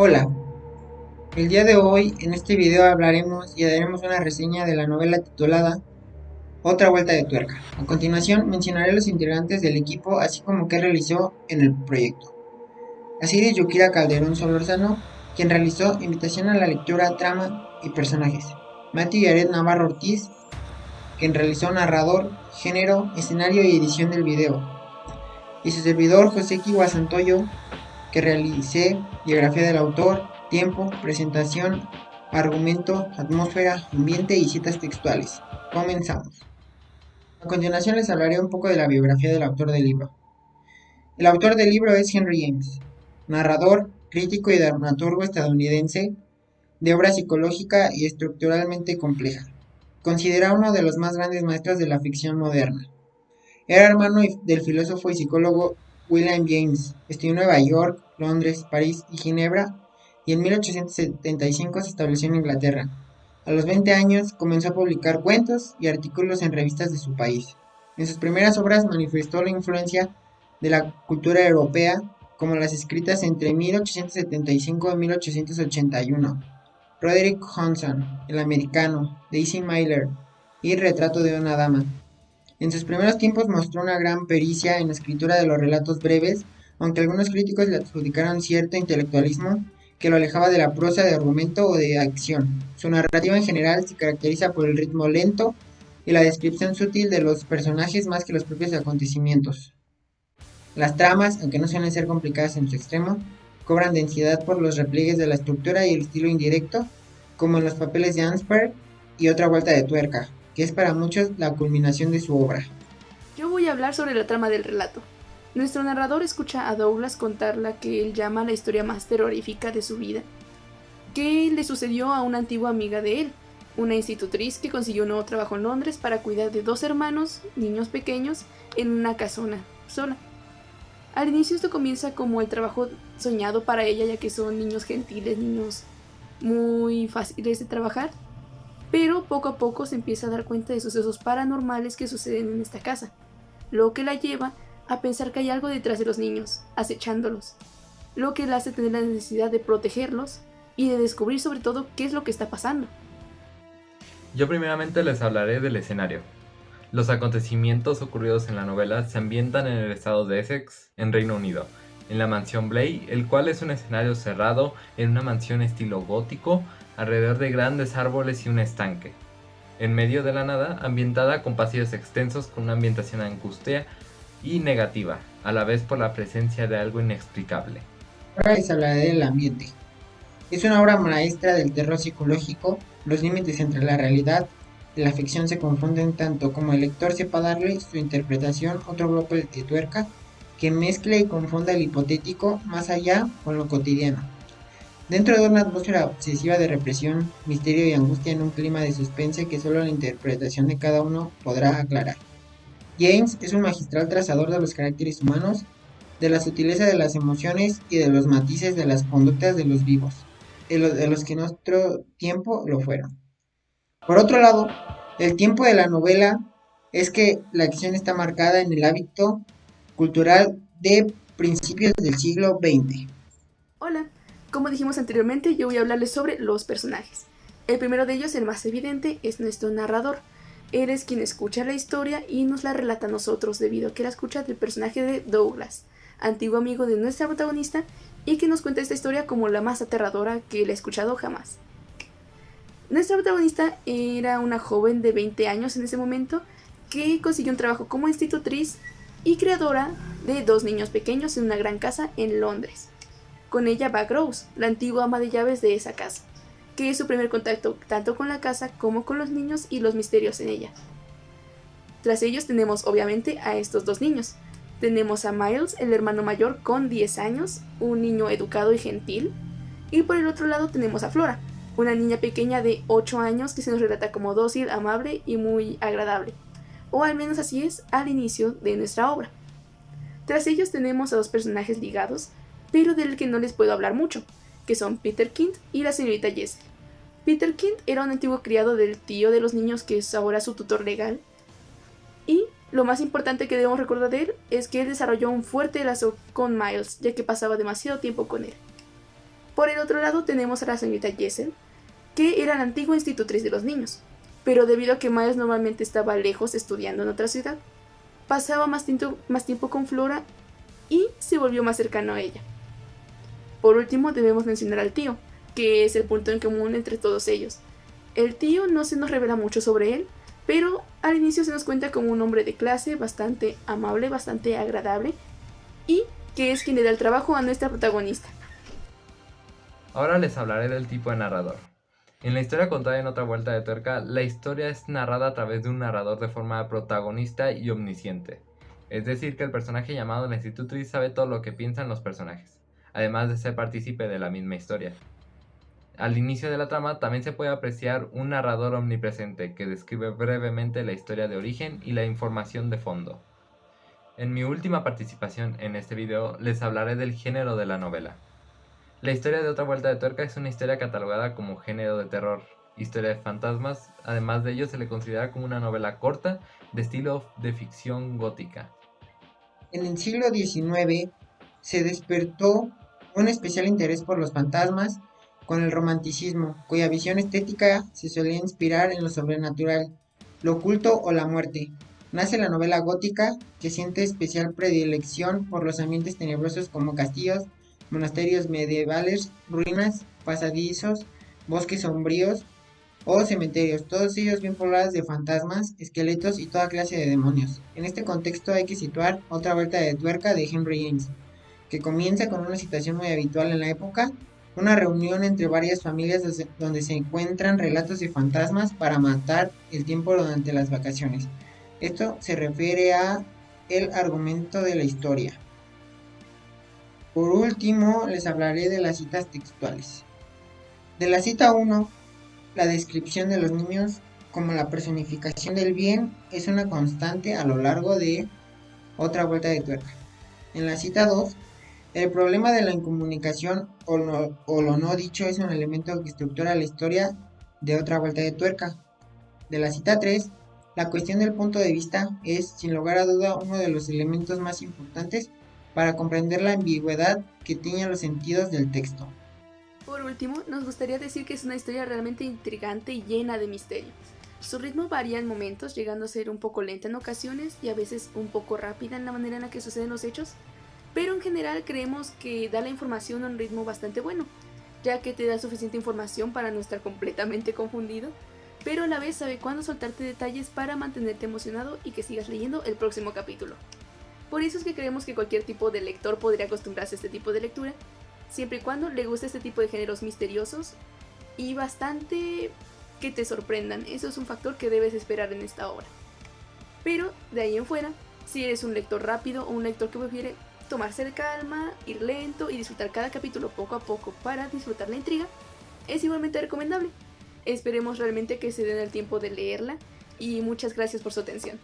Hola, el día de hoy en este video hablaremos y daremos una reseña de la novela titulada Otra vuelta de tuerca. A continuación mencionaré los integrantes del equipo así como qué realizó en el proyecto. Asiris Yukira Calderón Solórzano, quien realizó invitación a la lectura, trama y personajes. Mati Yaret Navarro Ortiz, quien realizó narrador, género, escenario y edición del video. Y su servidor José Kiwa Santoyo, que realicé biografía del autor, tiempo, presentación, argumento, atmósfera, ambiente y citas textuales. Comenzamos. A continuación les hablaré un poco de la biografía del autor del libro. El autor del libro es Henry James, narrador, crítico y dramaturgo estadounidense de obra psicológica y estructuralmente compleja. Considerado uno de los más grandes maestros de la ficción moderna. Era hermano del filósofo y psicólogo William James. Estudió en Nueva York, Londres, París y Ginebra, y en 1875 se estableció en Inglaterra. A los 20 años comenzó a publicar cuentos y artículos en revistas de su país. En sus primeras obras manifestó la influencia de la cultura europea, como las escritas entre 1875 y 1881. Roderick Hodgson, El americano, Daisy Miller y Retrato de una dama. En sus primeros tiempos mostró una gran pericia en la escritura de los relatos breves, aunque algunos críticos le adjudicaron cierto intelectualismo que lo alejaba de la prosa de argumento o de acción. Su narrativa en general se caracteriza por el ritmo lento y la descripción sutil de los personajes más que los propios acontecimientos. Las tramas, aunque no suelen ser complicadas en su extremo, cobran densidad por los repliegues de la estructura y el estilo indirecto, como en los papeles de Ansberg y Otra vuelta de tuerca, que es para muchos la culminación de su obra. Yo voy a hablar sobre la trama del relato. Nuestro narrador escucha a Douglas contar la que él llama la historia más terrorífica de su vida, que le sucedió a una antigua amiga de él, una institutriz que consiguió un nuevo trabajo en Londres para cuidar de dos hermanos, niños pequeños, en una casona sola. Al inicio esto comienza como el trabajo soñado para ella, ya que son niños gentiles, niños muy fáciles de trabajar, pero poco a poco se empieza a dar cuenta de sucesos paranormales que suceden en esta casa, lo que la lleva a pensar que hay algo detrás de los niños, acechándolos, lo que la hace tener la necesidad de protegerlos y de descubrir sobre todo qué es lo que está pasando. Yo primeramente les hablaré del escenario. Los acontecimientos ocurridos en la novela se ambientan en el estado de Essex, en Reino Unido, en la mansión Bly, el cual es un escenario cerrado en una mansión estilo gótico, alrededor de grandes árboles y un estanque. En medio de la nada, ambientada con pasillos extensos con una ambientación angustia y negativa, a la vez por la presencia de algo inexplicable. Ahora les hablaré del ambiente. Es una obra maestra del terror psicológico. Los límites entre la realidad y la ficción se confunden tanto como el lector sepa darle su interpretación otro golpe de tuerca que mezcle y confunda el hipotético más allá con lo cotidiano. Dentro de una atmósfera obsesiva de represión, misterio y angustia en un clima de suspense que solo la interpretación de cada uno podrá aclarar. James es un magistral trazador de los caracteres humanos, de la sutileza de las emociones y de los matices de las conductas de los vivos, de los que en otro tiempo lo fueron. Por otro lado, el tiempo de la novela es que la acción está marcada en el hábito cultural de principios del siglo XX. Hola, como dijimos anteriormente, yo voy a hablarles sobre los personajes. El primero de ellos, el más evidente, es nuestro narrador. Él es quien escucha la historia y nos la relata a nosotros debido a que la escucha del personaje de Douglas, antiguo amigo de nuestra protagonista, y que nos cuenta esta historia como la más aterradora que él ha escuchado jamás. Nuestra protagonista era una joven de 20 años en ese momento que consiguió un trabajo como institutriz y creadora de dos niños pequeños en una gran casa en Londres. Con ella va Rose, la antigua ama de llaves de esa casa, que es su primer contacto tanto con la casa como con los niños y los misterios en ella. Tras ellos tenemos obviamente a estos dos niños. Tenemos a Miles, el hermano mayor con 10 años, un niño educado y gentil. Y por el otro lado tenemos a Flora, una niña pequeña de 8 años que se nos relata como dócil, amable y muy agradable. O al menos así es al inicio de nuestra obra. Tras ellos tenemos a dos personajes ligados, pero del que no les puedo hablar mucho, que son Peter Kint y la señorita Jessel. Peter Kint era un antiguo criado del tío de los niños que es ahora su tutor legal, y lo más importante que debemos recordar de él es que él desarrolló un fuerte lazo con Miles, ya que pasaba demasiado tiempo con él. Por el otro lado tenemos a la señorita Jessel, que era la antigua institutriz de los niños, pero debido a que Miles normalmente estaba lejos estudiando en otra ciudad, pasaba más tiempo con Flora y se volvió más cercano a ella. Por último debemos mencionar al tío, que es el punto en común entre todos ellos. El tío no se nos revela mucho sobre él, pero al inicio se nos cuenta como un hombre de clase, bastante amable, bastante agradable, y que es quien le da el trabajo a nuestra protagonista. Ahora les hablaré del tipo de narrador. En la historia contada en Otra Vuelta de Tuerca, la historia es narrada a través de un narrador de forma protagonista y omnisciente. Es decir, que el personaje llamado la institutriz sabe todo lo que piensan los personajes, además de ser partícipe de la misma historia. Al inicio de la trama también se puede apreciar un narrador omnipresente que describe brevemente la historia de origen y la información de fondo. En mi última participación en este video les hablaré del género de la novela. La historia de Otra Vuelta de Tuerca es una historia catalogada como género de terror, historia de fantasmas, además de ello se le considera como una novela corta de estilo de ficción gótica. En el siglo XIX se despertó un especial interés por los fantasmas con el romanticismo, cuya visión estética se solía inspirar en lo sobrenatural, lo oculto o la muerte. Nace la novela gótica, que siente especial predilección por los ambientes tenebrosos como castillos, monasterios medievales, ruinas, pasadizos, bosques sombríos o cementerios, todos ellos bien poblados de fantasmas, esqueletos y toda clase de demonios. En este contexto hay que situar Otra Vuelta de Tuerca de Henry James, que comienza con una situación muy habitual en la época, una reunión entre varias familias donde se encuentran relatos de fantasmas para matar el tiempo durante las vacaciones. Esto se refiere a el argumento de la historia. Por último, les hablaré de las citas textuales. De la cita 1, la descripción de los niños como la personificación del bien es una constante a lo largo de Otra Vuelta de Tuerca. En la cita 2, el problema de la incomunicación o lo no dicho es un elemento que estructura la historia de Otra Vuelta de Tuerca. De la cita 3, la cuestión del punto de vista es, sin lugar a duda, uno de los elementos más importantes para comprender la ambigüedad que tienen los sentidos del texto. Por último, nos gustaría decir que es una historia realmente intrigante y llena de misterio. Su ritmo varía en momentos, llegando a ser un poco lenta en ocasiones y a veces un poco rápida en la manera en la que suceden los hechos, pero en general creemos que da la información a un ritmo bastante bueno, ya que te da suficiente información para no estar completamente confundido, pero a la vez sabe cuándo soltarte detalles para mantenerte emocionado y que sigas leyendo el próximo capítulo. Por eso es que creemos que cualquier tipo de lector podría acostumbrarse a este tipo de lectura, siempre y cuando le guste este tipo de géneros misteriosos y bastante que te sorprendan. Eso es un factor que debes esperar en esta obra. Pero de ahí en fuera, si eres un lector rápido o un lector que prefiere tomarse de calma, ir lento y disfrutar cada capítulo poco a poco para disfrutar la intriga, es igualmente recomendable. Esperemos realmente que se den el tiempo de leerla y muchas gracias por su atención.